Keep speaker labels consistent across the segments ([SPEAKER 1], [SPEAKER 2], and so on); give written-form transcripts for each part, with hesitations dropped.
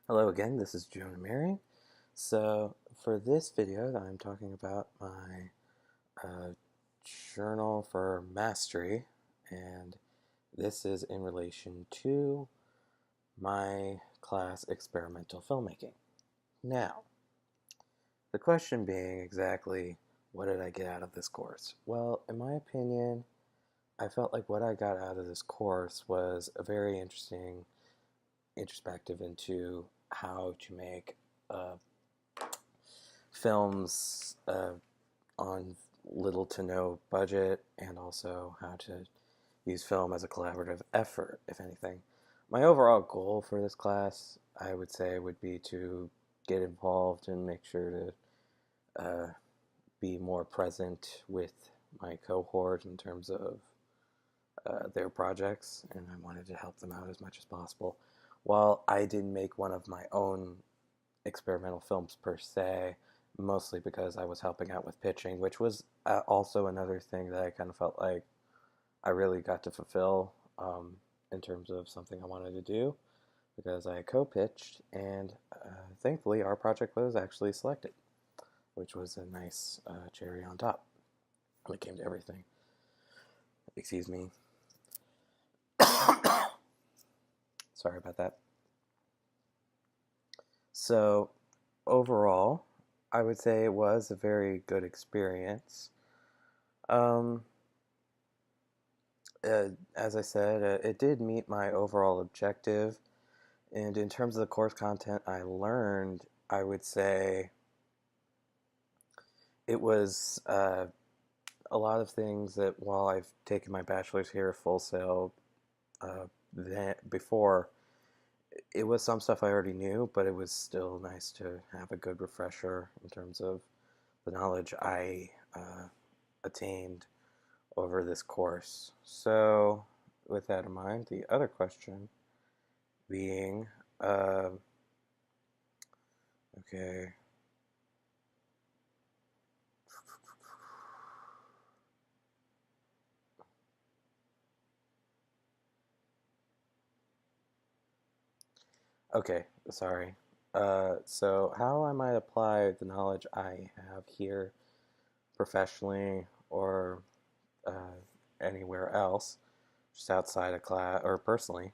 [SPEAKER 1] Hello again, this is Jonah Mary. So, for this video, I'm talking about my uh, journal for mastery, and this is in relation to my class Experimental Filmmaking. Now, the question being exactly what did I get out of this course? Well, in my opinion, I felt like what I got out of this course was a very interesting introspective into how to make a films on little to no budget, and also how to use film as a collaborative effort, if anything. My overall goal for this class, I would say, would be to get involved and make sure to be more present with my cohort in terms of their projects, and I wanted to help them out as much as possible. While I didn't make one of my own experimental films per se, mostly because I was helping out with pitching, which was also another thing that I kind of felt like I really got to fulfill in terms of something I wanted to do, because I co-pitched, and thankfully our project was actually selected, which was a nice cherry on top when it came to everything. Excuse me. Sorry about that. So, overall, I would say it was a very good experience. Um, as I said, it did meet my overall objective. And in terms of the course content I learned, I would say it was a lot of things that while I've taken my bachelor's here full sail before, it was some stuff I already knew, but it was still nice to have a good refresher in terms of the knowledge I attained over this course. So, with that in mind, the other question being, uh, okay, okay, sorry. So, how I might apply the knowledge I have here professionally or uh, anywhere else, just outside of class or personally,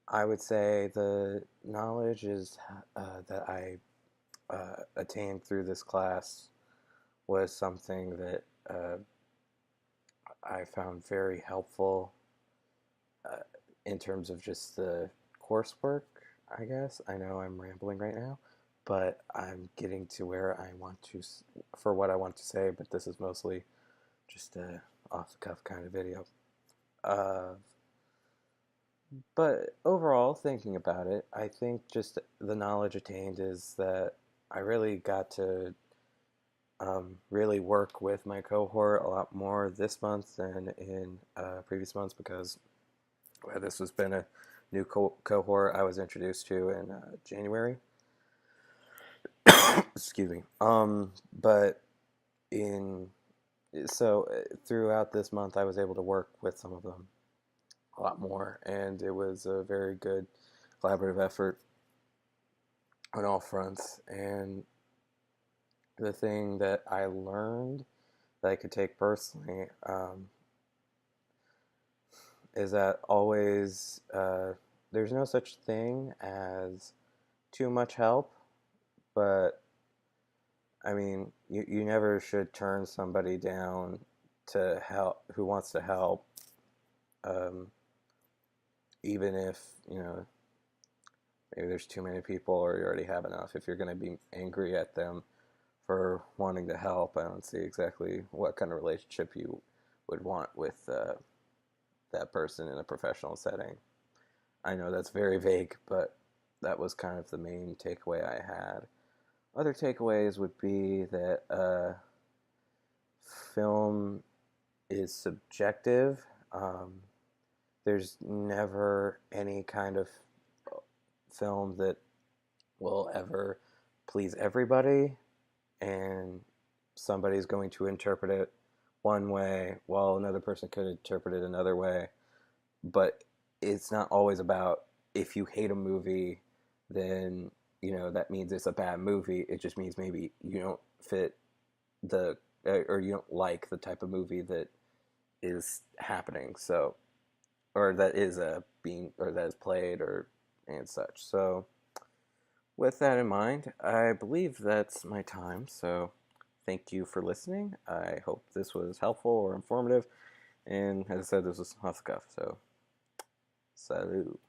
[SPEAKER 1] I would say the knowledge is that I attained through this class was something that I found very helpful uh, in terms of just the coursework, I guess. I know I'm rambling right now, but I'm getting to where I want to, for what I want to say, but this is mostly just a off the cuff kind of video. Uh, but overall, thinking about it, I think just the knowledge attained is that I really got to really work with my cohort a lot more this month than in previous months, because this has been a new cohort I was introduced to in January. Excuse me. But in throughout this month, I was able to work with some of them a lot more, and it was a very good collaborative effort on all fronts. And the thing that I learned that I could take personally is that always there's no such thing as too much help, but I mean, you never should turn somebody down to help who wants to help, um, even if, maybe there's too many people or you already have enough. If you're going to be angry at them for wanting to help, I don't see exactly what kind of relationship you would want with that person in a professional setting. I know that's very vague, but that was kind of the main takeaway I had. Other takeaways would be that film is subjective. There's never any kind of film that will ever please everybody, and somebody's going to interpret it one way while another person could interpret it another way. But it's not always about, if you hate a movie, then that means it's a bad movie. It just means maybe you don't fit the or you don't like the type of movie that is happening. So, or that is being, or that is played, or and such. So with that in mind, I believe that's my time. So thank you for listening. I hope this was helpful or informative. And as I said, this was off the cuff. So salut.